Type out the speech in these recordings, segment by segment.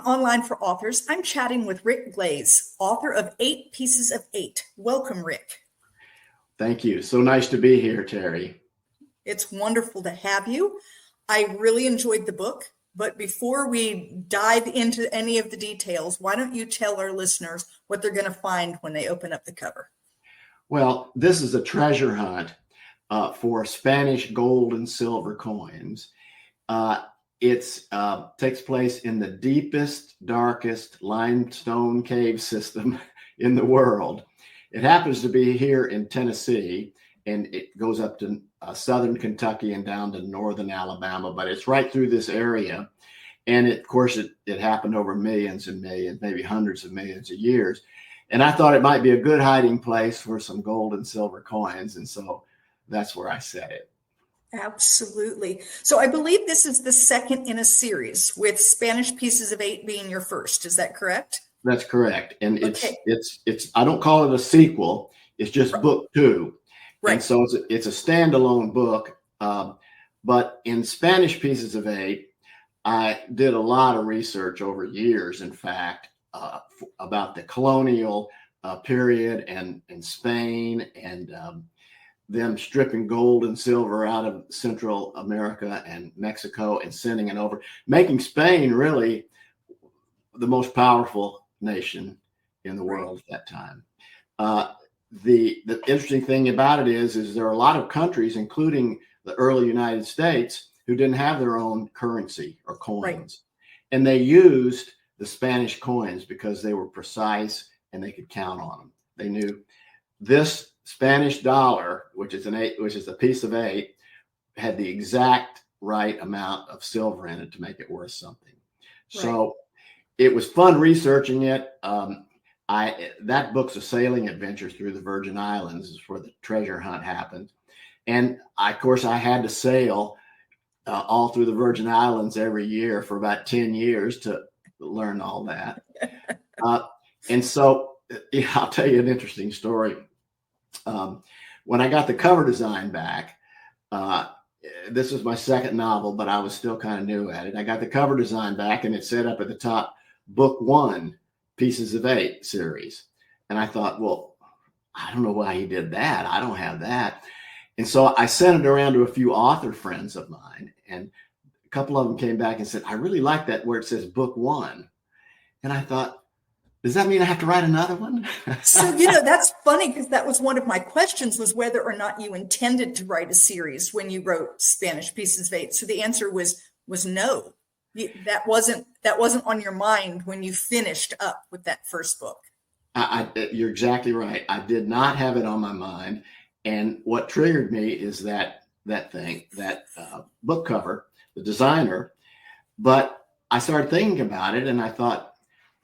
Online for Authors. I'm chatting with Rick Glaze, author of 8 Pieces of 8. Welcome, Rick. Thank you. So nice to be here, Terry. It's wonderful to have you. I really enjoyed the book, but before we dive into any of the details, why don't you tell our listeners what they're going to find when they open up the cover? Well, this is a treasure hunt for Spanish gold and silver coins. It takes place in the deepest, darkest limestone cave system in the world. It happens to be here in Tennessee, and it goes up to southern Kentucky and down to northern Alabama, but it's right through this area. And of course, it happened over millions and millions, maybe hundreds of millions of years. And I thought it might be a good hiding place for some gold and silver coins. And so that's where I set it. Absolutely. So I believe this is the second in a series, with Spanish Pieces of 8 being your first. Is that correct? That's correct. And it's I don't call it a sequel. It's just book 2. Right. And so it's a standalone book. But in Spanish Pieces of 8, I did a lot of research over years, in fact, about the colonial period and Spain and them stripping gold and silver out of Central America and Mexico and sending it over, making Spain really the most powerful nation in the world at that time. The interesting thing about it is there are a lot of countries, including the early United States, who didn't have their own currency or coins. Right. And they used the Spanish coins because they were precise and they could count on them. They knew this Spanish dollar, which is a piece of 8, had the exact right amount of silver in it to make it worth something. Right. So it was fun researching it. That book's a sailing adventure through the Virgin Islands, is where the treasure hunt happened. And of course, I had to sail all through the Virgin Islands every year for about 10 years to learn all that. And so I'll tell you an interesting story. When I got the cover design back, this was my second novel, but I was still kind of new at it. I got the cover design back and it said up at the top, Book 1, Pieces of 8 series. And I thought, well, I don't know why he did that. I don't have that. And so I sent it around to a few author friends of mine, and a couple of them came back and said, I really like that where it says Book 1. And I thought, does that mean I have to write another one? So, that's funny, because that was one of my questions, was whether or not you intended to write a series when you wrote Spanish Pieces of 8. So the answer was no. That wasn't on your mind when you finished up with that first book. You're exactly right. I did not have it on my mind. And what triggered me is that book cover, the designer. But I started thinking about it, and I thought,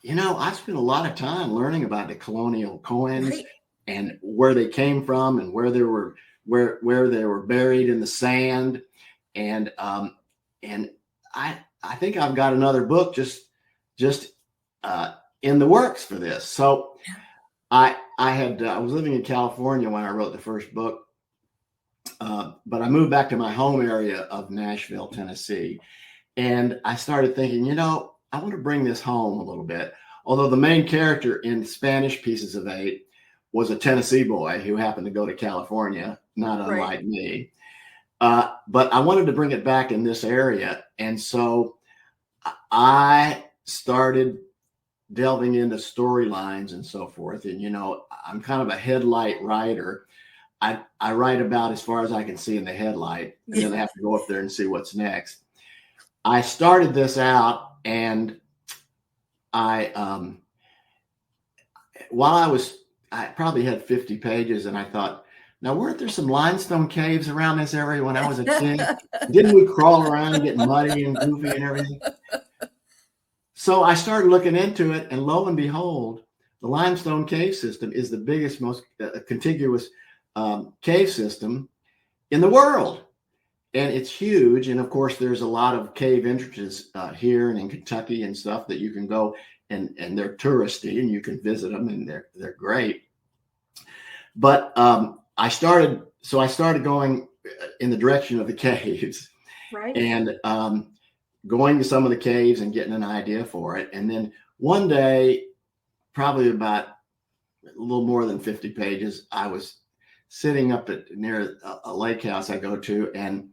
I spent a lot of time learning about the colonial coins, right, and where they came from and where they were buried in the sand. And I think I've got another book just in the works for this. So I was living in California when I wrote the first book, but I moved back to my home area of Nashville, Tennessee, and I started thinking, I want to bring this home a little bit. Although the main character in Spanish Pieces of 8 was a Tennessee boy who happened to go to California, not unlike right. me. But I wanted to bring it back in this area. And so I started delving into storylines and so forth. And, I'm kind of a headlight writer. I write about as far as I can see in the headlight, and then I have to go up there and see what's next. I started this out, and I probably had 50 pages, and I thought, now, weren't there some limestone caves around this area when I was a kid? Didn't we crawl around and get muddy and goofy and everything? So I started looking into it, and lo and behold, the limestone cave system is the biggest, most contiguous cave system in the world. And it's huge. And of course, there's a lot of cave entrances here and in Kentucky and stuff that you can go, and they're touristy, and you can visit them, and they're great. But I started going in the direction of the caves. Right. And going to some of the caves and getting an idea for it. And then one day, probably about a little more than 50 pages, I was sitting up near a lake house I go to, and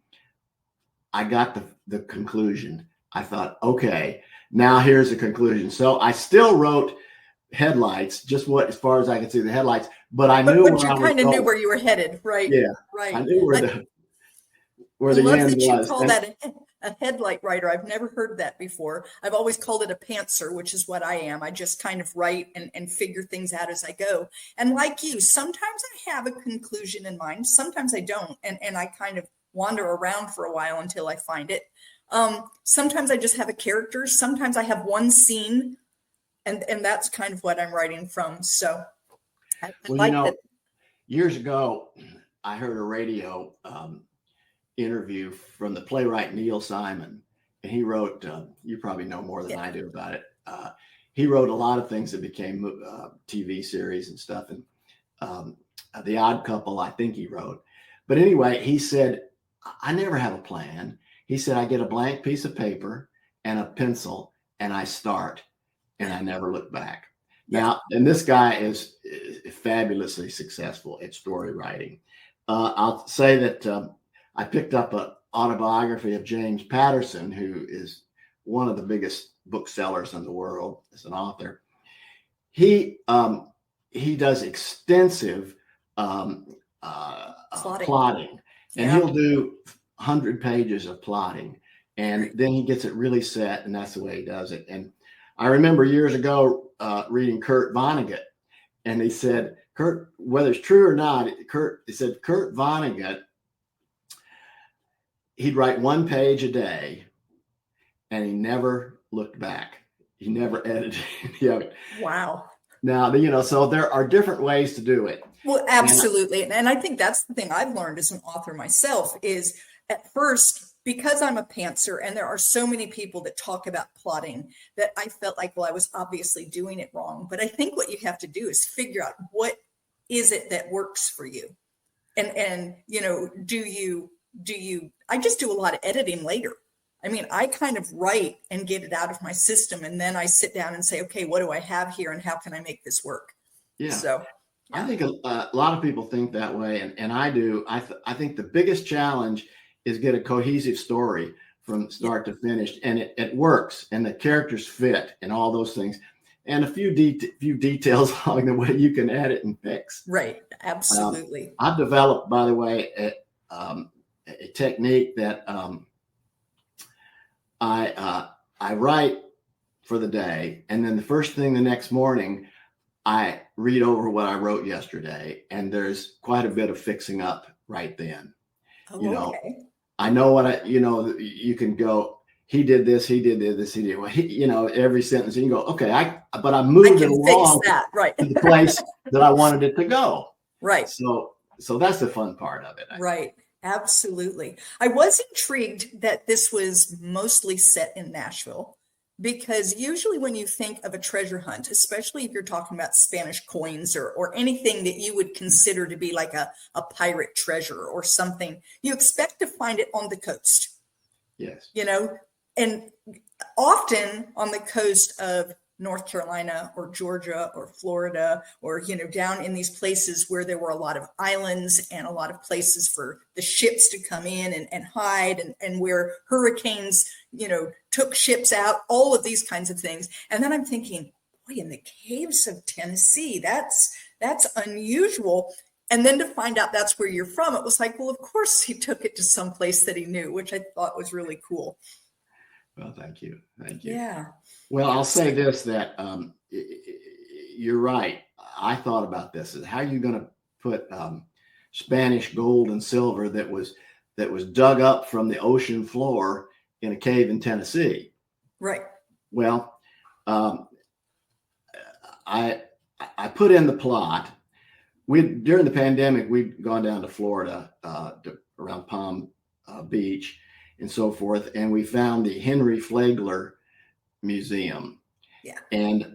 I got the conclusion. I thought, okay, now here's the conclusion. So I still wrote headlights, just as far as I could see the headlights, but I knew but you kind of knew where you were headed, right? Yeah, right. I knew where the end was. I love that you call that a headlight writer. I've never heard that before. I've always called it a pantser, which is what I am. I just kind of write and figure things out as I go. And like you, sometimes I have a conclusion in mind. Sometimes I don't. And I kind of wander around for a while until I find it. Sometimes I just have a character. Sometimes I have one scene, and that's kind of what I'm writing from. So I like that. Years ago, I heard a radio interview from the playwright Neil Simon, and he wrote, you probably know more than I do about it. He wrote a lot of things that became TV series and stuff. And The Odd Couple, I think he wrote. But anyway, he said, I never have a plan. He said, I get a blank piece of paper and a pencil and I start, and I never look back. Now, and this guy is fabulously successful at story writing. I'll say that I picked up an autobiography of James Patterson, who is one of the biggest booksellers in the world as an author. He does extensive plotting, and he'll do 100 pages of plotting, and then he gets it really set, and that's the way he does it. And I remember years ago reading Kurt Vonnegut, and he said, Kurt, whether it's true or not, he said Kurt Vonnegut, he'd write one page a day, and he never looked back. He never edited. Wow. Now, so there are different ways to do it. Well, absolutely. And I think that's the thing I've learned as an author myself is at first, because I'm a pantser and there are so many people that talk about plotting, that I felt like, well, I was obviously doing it wrong. But I think what you have to do is figure out what is it that works for you. And do you, I just do a lot of editing later. I mean, I kind of write and get it out of my system. And then I sit down and say, okay, what do I have here? And how can I make this work? Yeah. So I think a lot of people think that way. And I do. I think the biggest challenge is get a cohesive story from start to finish. And it works. And the characters fit and all those things. And a few details along the way you can edit and fix. Right. Absolutely. I've developed, by the way, a technique that I write for the day, and then the first thing the next morning, I read over what I wrote yesterday, and there's quite a bit of fixing up right then. Oh, okay. I know what you can go, he did this, he did this, he did, well, every sentence you can go, okay, but I moved it along right. to the place that I wanted it to go. Right. So that's the fun part of it. Right. Absolutely. I was intrigued that this was mostly set in Nashville, because usually when you think of a treasure hunt, especially if you're talking about Spanish coins or anything that you would consider to be like a pirate treasure or something, you expect to find it on the coast. Yes. And often on the coast of North Carolina or Georgia or Florida, or, down in these places where there were a lot of islands and a lot of places for the ships to come in and hide, and where hurricanes, took ships out, all of these kinds of things. And then I'm thinking, boy, in the caves of Tennessee, that's unusual. And then to find out that's where you're from, it was like, well, of course he took it to some place that he knew, which I thought was really cool. Well, thank you. Thank you. Yeah. Well, I'll say this, that you're right. I thought about this. How are you going to put Spanish gold and silver that was dug up from the ocean floor in a cave in Tennessee? Right. Well, I put in the plot. During the pandemic, we'd gone down to Florida around Palm Beach and so forth, and we found the Henry Flagler Museum. Yeah. And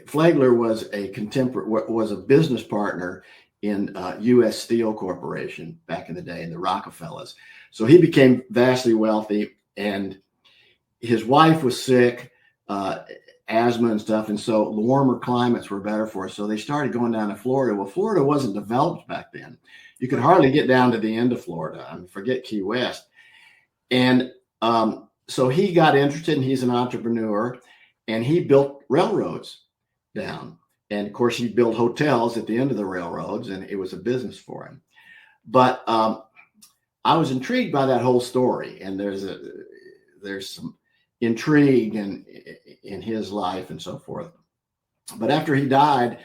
Flagler was a business partner in U.S. Steel Corporation back in the day, in the Rockefellers. So he became vastly wealthy, and his wife was sick, asthma and stuff. And so the warmer climates were better for us. So they started going down to Florida. Well, Florida wasn't developed back then. You could hardly get down to the end of Florida. I mean, forget Key West. And so he got interested, and he's an entrepreneur, and he built railroads down. And of course, he built hotels at the end of the railroads, and it was a business for him. But I was intrigued by that whole story, and there's some intrigue in his life and so forth. But after he died,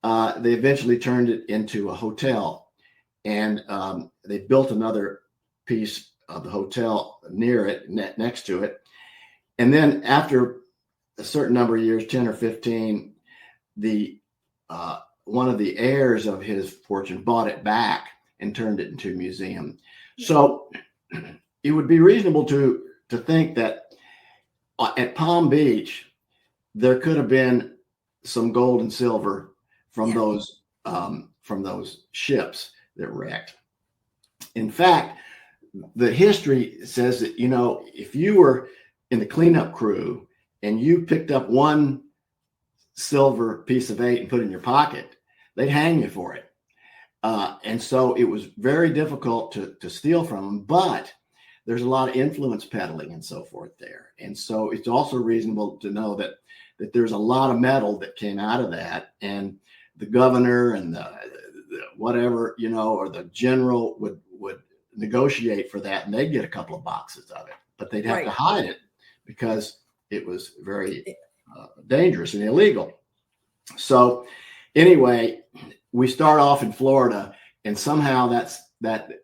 they eventually turned it into a hotel, and they built another piece of the hotel near it, next to it. And then after a certain number of years, 10 or 15, the one of the heirs of his fortune bought it back and turned it into a museum. So it would be reasonable to think that at Palm Beach, there could have been some gold and silver from those ships that wrecked. In fact, the history says that, if you were in the cleanup crew and you picked up one silver piece of 8 and put it in your pocket, they'd hang you for it. And so it was very difficult to steal from them, but there's a lot of influence peddling and so forth there. And so it's also reasonable to know that there's a lot of metal that came out of that, and the governor and the whatever, or the general would negotiate for that, and they'd get a couple of boxes of it, but they'd have to hide it because it was very dangerous and illegal. So anyway, we start off in Florida, and somehow that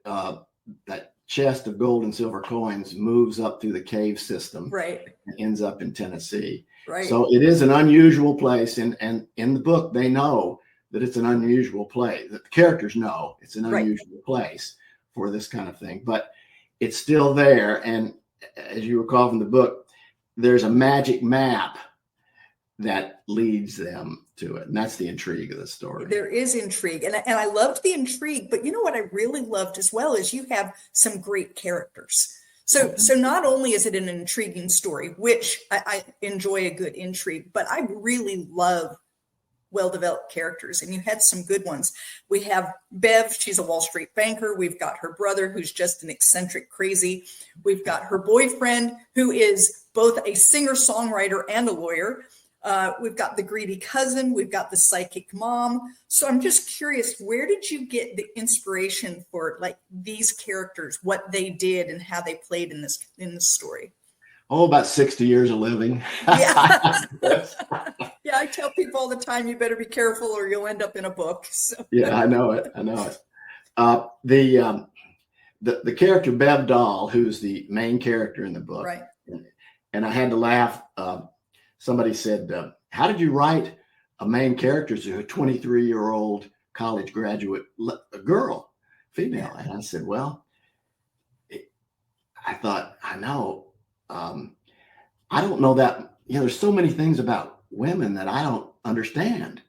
chest of gold and silver coins moves up through the cave system, and ends up in Tennessee. So it is an unusual place, and in the book they know that it's an unusual place. That the characters know it's an unusual place for this kind of thing, but it's still there. And as you recall from the book, there's a magic map that leads them to it. And that's the intrigue of the story. There is intrigue. And I loved the intrigue, but what I really loved as well is you have some great characters. So not only is it an intriguing story, which I enjoy a good intrigue, but I really love well-developed characters, and you had some good ones. We have Bev, she's a Wall Street banker. We've got her brother, who's just an eccentric crazy. We've got her boyfriend, who is both a singer-songwriter and a lawyer. We've got the greedy cousin. We've got the psychic mom. So I'm just curious, where did you get the inspiration for these characters, what they did and how they played in this story? Oh, about 60 years of living. Yeah. Yeah, I tell people all the time, you better be careful or you'll end up in a book. So. Yeah, I know it. The character Bev Dahl, who's the main character in the book, and I had to laugh. Somebody said, how did you write a main character as a 23-year-old college graduate, a girl, female? And I said, well, I thought, I know. I don't know that, there's so many things about women that I don't understand.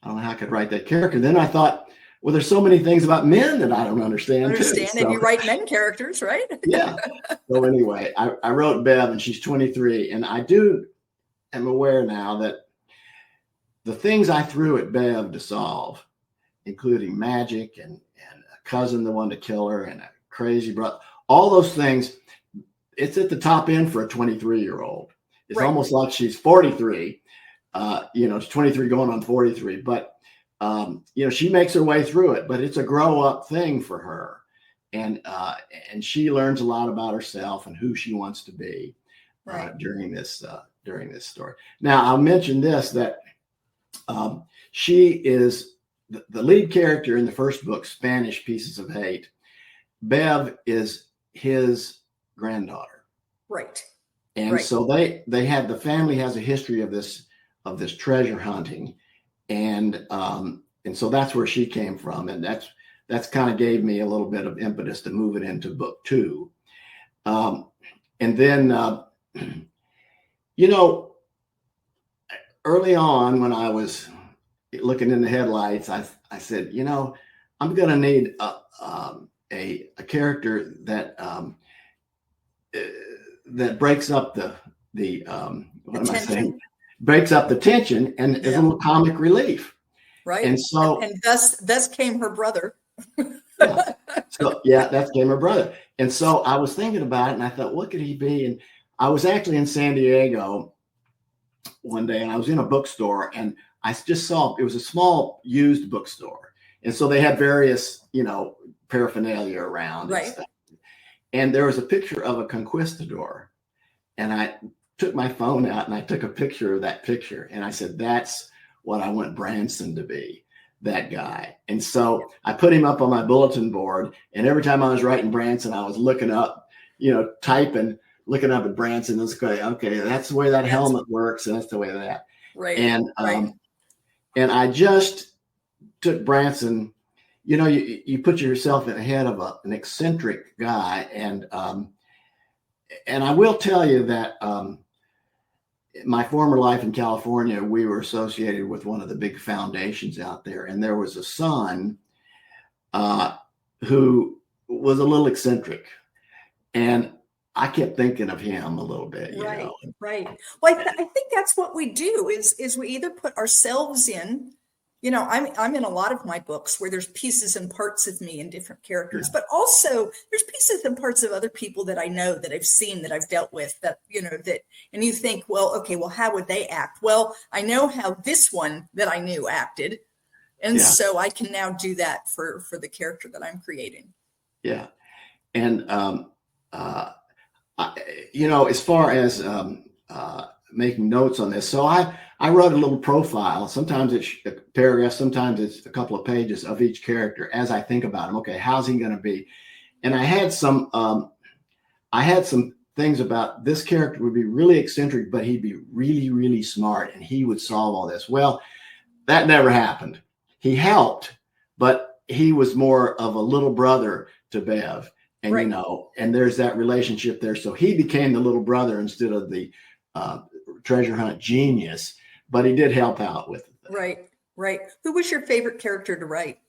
I don't know how I could write that character. Then I thought, well, there's so many things about men that I don't understand. Too. And you write men characters, right? Yeah. So anyway, I wrote Bev, and she's 23, and am aware now that the things I threw at Bev to solve, including magic and a cousin, the one to kill her, and a crazy brother, all those things, it's at the top end for a 23-year-old. It's almost like she's 43. She's 23 going on 43, but she makes her way through it, but it's a grow up thing for her. And she learns a lot about herself and who she wants to be during this story. Now I'll mention this, that she is the lead character in the first book, Spanish Pieces of Hate. Bev is his granddaughter. And so the family has a history of this treasure hunting. And so that's where she came from. And that's kind of gave me a little bit of impetus to move it into book 2. And then, early on when I was looking in the headlights, I said, I'm going to need a character that that breaks up the what am I saying? Breaks up the tension and is a little comic relief. Right. And so, and thus came her brother. That came her brother. And so I was thinking about it and I thought, what could he be? And I was actually in San Diego one day and I was in a bookstore and I just saw, it was a small used bookstore. And so they had various, paraphernalia around. Right. And stuff. And there was a picture of a conquistador. And I took my phone out and I took a picture of that picture. And I said, that's what I want Branson to be, that guy. And so I put him up on my bulletin board. And every time I was writing Branson, I was looking up, typing, looking up at Branson. It's going, okay, that's the way that helmet works. And that's the way that. Right. And I just took Branson, you put yourself in the head of an eccentric guy. And I will tell you that my former life in California, we were associated with one of the big foundations out there. And there was a son who was a little eccentric. And I kept thinking of him a little bit. Right. Well, I think that's what we do is we either put ourselves in, I'm in a lot of my books where there's pieces and parts of me in different characters, but also there's pieces and parts of other people that I know, that I've seen, that I've dealt with, that, and you think, well, okay, well, how would they act? Well, I know how this one that I knew acted. And so I can now do that for the character that I'm creating. Yeah. And, as far as making notes on this, so I wrote a little profile. Sometimes it's a paragraph, sometimes it's a couple of pages of each character as I think about him. Okay, how's he going to be? And I had some things about this character would be really eccentric, but he'd be really, really smart, and he would solve all this. Well, that never happened. He helped, but he was more of a little brother to Bev. And, and there's that relationship there. So he became the little brother instead of the treasure hunt genius, but he did help out with it. Right. Who was your favorite character to write?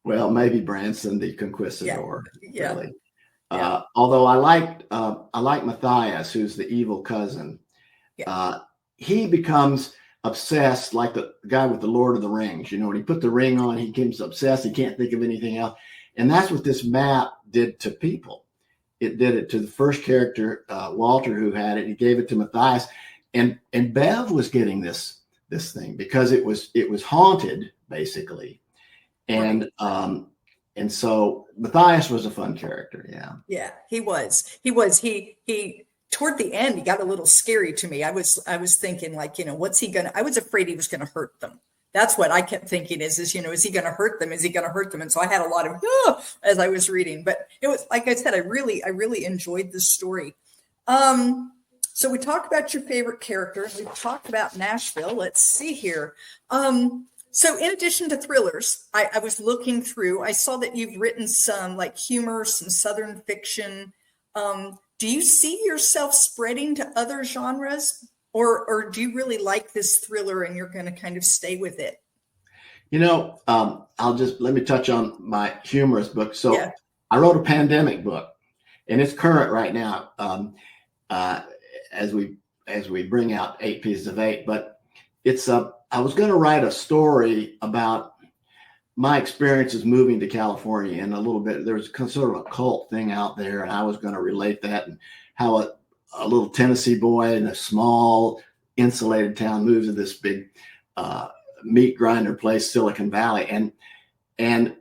Well, maybe Branson, the conquistador. Yeah. Really. Although I like Matthias, who's the evil cousin. Yeah. He becomes obsessed, like the guy with the Lord of the Rings. When he put the ring on, he becomes obsessed. He can't think of anything else. And that's what this map did to people. It did it to the first character, Walter, who had it. He gave it to Matthias, and Bev was getting this thing because it was haunted, basically. And so Matthias was a fun character. Yeah, he was. He toward the end, he got a little scary to me. I was thinking, like, what's he gonna? I was afraid he was gonna hurt them. That's what I kept thinking is he going to hurt them? Is he going to hurt them? And so I had a lot of, as I was reading, but it was, like I said, I really enjoyed this story. So we talked about your favorite character. We've talked about Nashville. Let's see here. So in addition to thrillers, I was looking through, I saw that you've written some like humor, some Southern fiction. Do you see yourself spreading to other genres? Or do you really like this thriller and you're going to kind of stay with it? Let me touch on my humorous book. So I wrote a pandemic book, and it's current right now as we bring out 8 Pieces of 8. But I was going to write a story about my experiences moving to California, and a little bit there was sort of a cult thing out there, and I was going to relate that and how a little Tennessee boy in a small insulated town moves to this big meat grinder place, Silicon Valley. And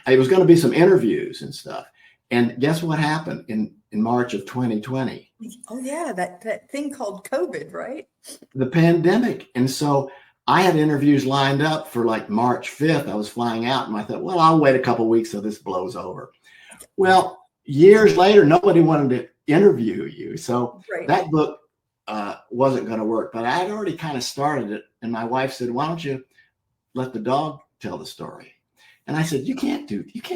it was going to be some interviews and stuff. And guess what happened in March of 2020? Oh yeah. That thing called COVID, right? The pandemic. And so I had interviews lined up for like March 5th. I was flying out and I thought, well, I'll wait a couple of weeks till this blows over. Well, years later, nobody wanted to interview you. So that book wasn't going to work, but I had already kind of started it. And my wife said, why don't you let the dog tell the story? And I said, you can't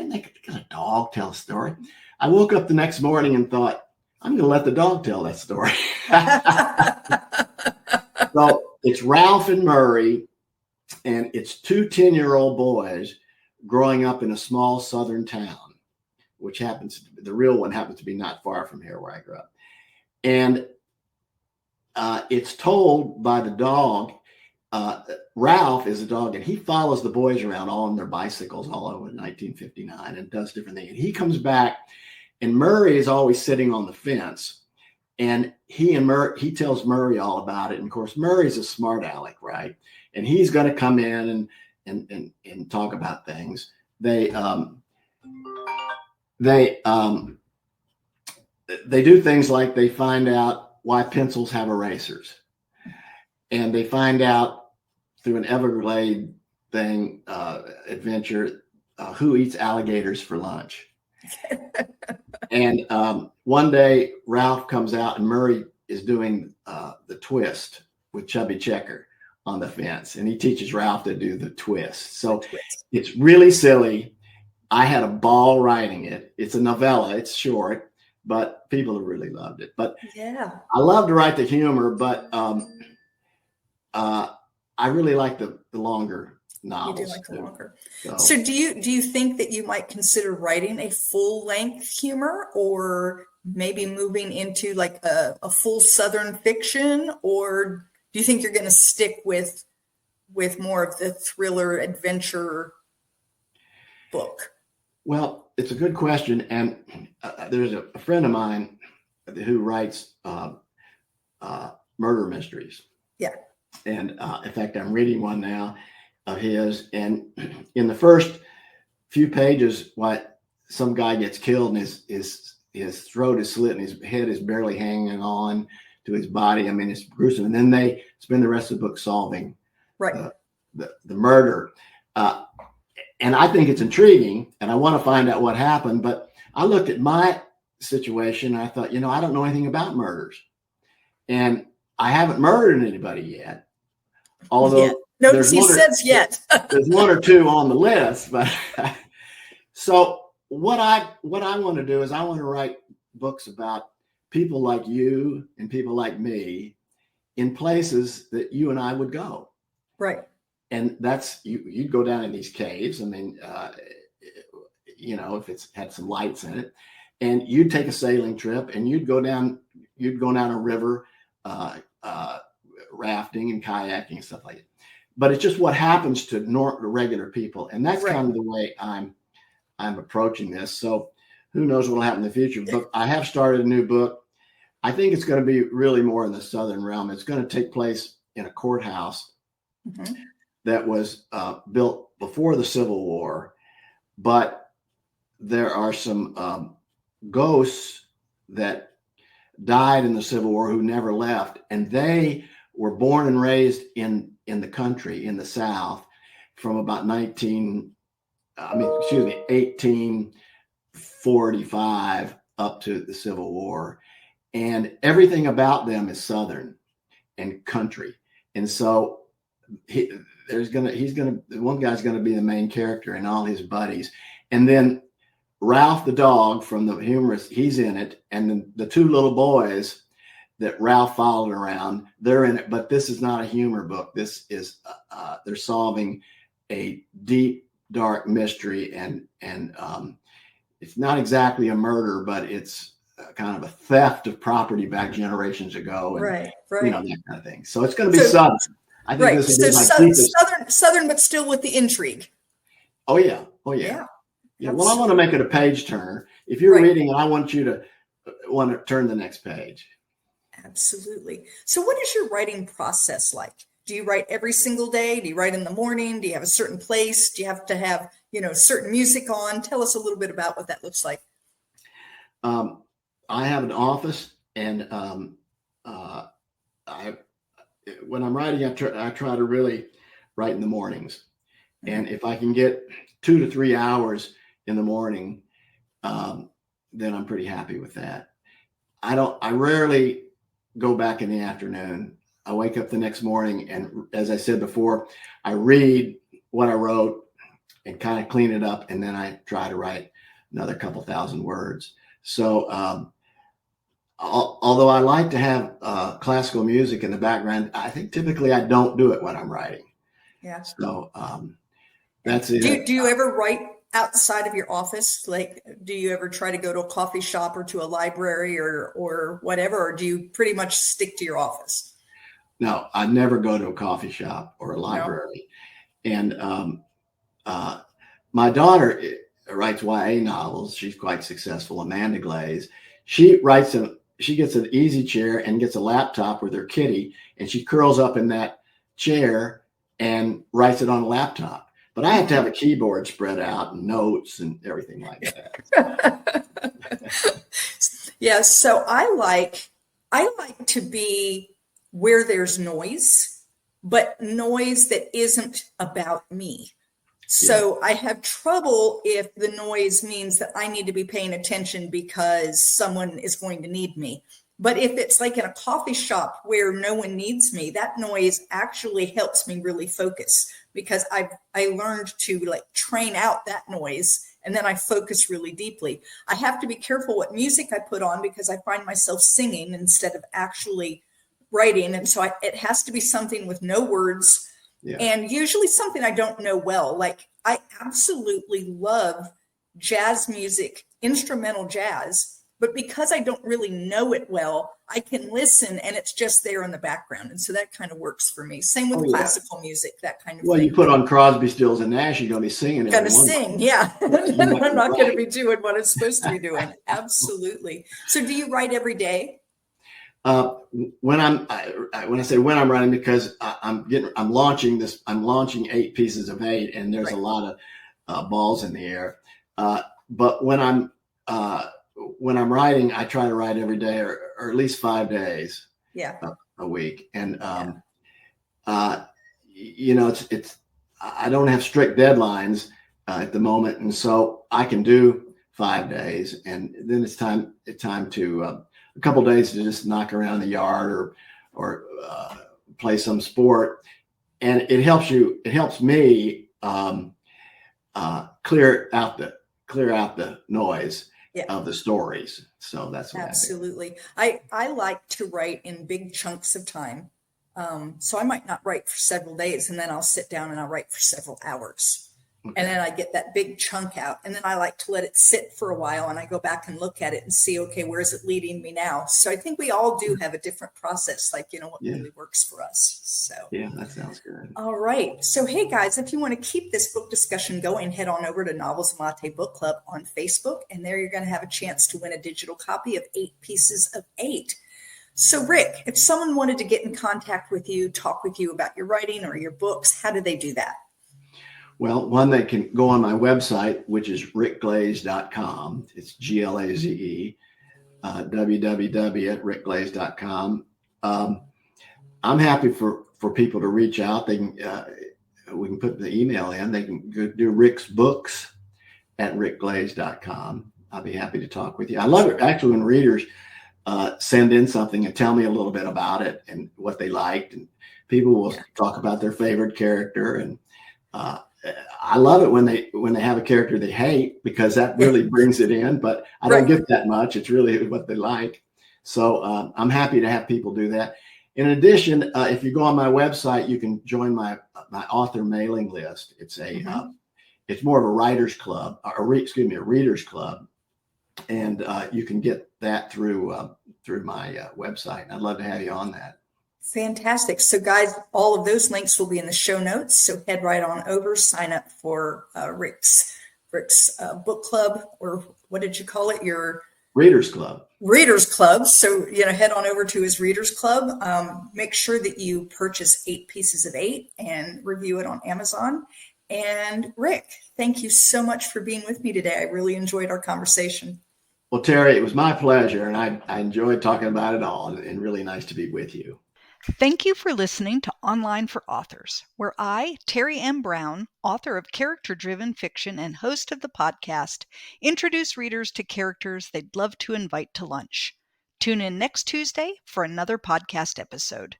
make a dog tell a story. I woke up the next morning and thought, I'm going to let the dog tell that story. So it's Ralph and Murray, and it's 2 10-year-old boys growing up in a small Southern town. which the real one happens to be not far from here where I grew up. And it's told by the dog. Ralph is a dog, and he follows the boys around all on their bicycles all over 1959 and does different things. And he comes back, and Murray is always sitting on the fence. And he tells Murray all about it. And of course, Murray's a smart aleck, right? And he's going to come in and talk about things. They do things like they find out why pencils have erasers, and they find out through an Everglade thing adventure who eats alligators for lunch. And one day Ralph comes out and Murray is doing the twist with Chubby Checker on the fence, and he teaches Ralph to do the twist. So it's really silly. I had a ball writing it. It's a novella. It's short, but people have really loved it. But yeah, I love to write the humor, but I really like the longer novels. You do like the longer. So do you think that you might consider writing a full length humor, or maybe moving into like a full Southern fiction, or do you think you're going to stick with more of the thriller adventure book? Well, it's a good question. And there's a friend of mine who writes murder mysteries. Yeah. And in fact, I'm reading one now of his. And in the first few pages, some guy gets killed and his throat is slit and his head is barely hanging on to his body. I mean, it's gruesome. And then they spend the rest of the book solving the murder. And I think it's intriguing, and I want to find out what happened. But I looked at my situation, and I thought, I don't know anything about murders, and I haven't murdered anybody yet. Although notice he says yet. There's one or two on the list, but so what I want to do is I want to write books about people like you and people like me in places that you and I would go. Right. And that's you'd go down in these caves. I mean, if it's had some lights in it, and you'd take a sailing trip, and you'd go down a river, rafting and kayaking and stuff like that. But it's just what happens to regular people, and that's kind of the way I'm approaching this. So who knows what will happen in the future? But I have started a new book. I think it's going to be really more in the Southern realm. It's going to take place in a courthouse. Mm-hmm. That was built before the Civil War, but there are some ghosts that died in the Civil War who never left, and they were born and raised in the country in the South from about 1845 up to the Civil War, and everything about them is Southern and country, and so one guy's gonna be the main character and all his buddies, and then Ralph the dog from the humorist, he's in it, and then the two little boys that Ralph followed around, they're in it. But this is not a humor book. This is they're solving a deep, dark mystery, and it's not exactly a murder, but it's kind of a theft of property back generations ago, and that kind of thing. So it's going to be Southern. I think this is Southern, but still with the intrigue. Oh yeah. Well, I want to make it a page turner. If you're reading it, I want you to want to turn the next page. Absolutely. So what is your writing process like? Do you write every single day? Do you write in the morning? Do you have a certain place? Do you have to have, certain music on? Tell us a little bit about what that looks like. I have an office, and when I'm writing, I try to really write in the mornings. And if I can get 2 to 3 hours in the morning, then I'm pretty happy with that. I rarely go back in the afternoon. I wake up the next morning, and as I said before, I read what I wrote and kind of clean it up, and then I try to write another couple thousand words. So although I like to have classical music in the background, I think typically I don't do it when I'm writing. Yeah. So that's it. Do you ever write outside of your office? Like, do you ever try to go to a coffee shop or to a library or whatever, or do you pretty much stick to your office? No, I never go to a coffee shop or a library. No. And my daughter writes YA novels. She's quite successful, Amanda Glaze. She gets an easy chair and gets a laptop with her kitty, and she curls up in that chair and writes it on a laptop. But I have to have a keyboard spread out and notes and everything like that. Yeah, so I like to be where there's noise, but noise that isn't about me. So I have trouble if the noise means that I need to be paying attention because someone is going to need me. But if it's like in a coffee shop where no one needs me, that noise actually helps me really focus, because I learned to like train out that noise, and then I focus really deeply. I have to be careful what music I put on, because I find myself singing instead of actually writing. And so it has to be something with no words, and usually something I don't know well. Like, I absolutely love jazz music, instrumental jazz. But because I don't really know it well, I can listen and it's just there in the background. And so that kind of works for me. Same with classical music, that kind of thing. Well, you put on Crosby, Stills and Nash, you're going to be singing. Going to sing, yeah. I'm not going to be doing what I'm supposed to be doing. Absolutely. So do you write every day? When I say when I'm writing, because I'm launching 8 pieces of 8, and there's a lot of balls in the air. But when I'm writing, I try to write every day, or at least 5 days a week. And, it's I don't have strict deadlines at the moment. And so I can do 5 days, and then it's time to a couple of days to just knock around the yard or play some sport. And it helps me clear out the noise of the stories. So that's what absolutely. I like to write in big chunks of time. So I might not write for several days, and then I'll sit down and I'll write for several hours. Okay. And then I get that big chunk out, and then I like to let it sit for a while, and I go back and look at it and see, okay, where is it leading me now? So I think we all do have a different process, like, what really works for us. So yeah, that sounds good. All right. So, hey guys, if you want to keep this book discussion going, head on over to Novels and Latte Book Club on Facebook, and there you're going to have a chance to win a digital copy of 8 Pieces of 8. So Rick, if someone wanted to get in contact with you, talk with you about your writing or your books, how do they do that? Well, one, they can go on my website, which is rickglaze.com. It's GLAZE, www.rickglaze.com. I'm happy for people to reach out. They can, we can put the email in. They can go do Rick's books at rickglaze.com. I'll be happy to talk with you. I love it actually when readers send in something and tell me a little bit about it and what they liked. And people will talk about their favorite character. And I love it when they have a character they hate, because that really brings it in. But I don't get that much. It's really what they like. So I'm happy to have people do that. In addition, if you go on my website, you can join my author mailing list. It's it's more of a writers club, a readers club, and you can get that through my website. I'd love to have you on that. Fantastic. So guys, all of those links will be in the show notes. So head right on over, sign up for Rick's book club, or what did you call it? Your Readers Club. Readers Club. So, head on over to his Readers Club. Make sure that you purchase 8 Pieces of 8 and review it on Amazon. And Rick, thank you so much for being with me today. I really enjoyed our conversation. Well, Terry, it was my pleasure, and I enjoyed talking about it all, and really nice to be with you. Thank you for listening to Online for Authors, where I, Terry M. Brown, author of character-driven fiction and host of the podcast, introduce readers to characters they'd love to invite to lunch. Tune in next Tuesday for another podcast episode.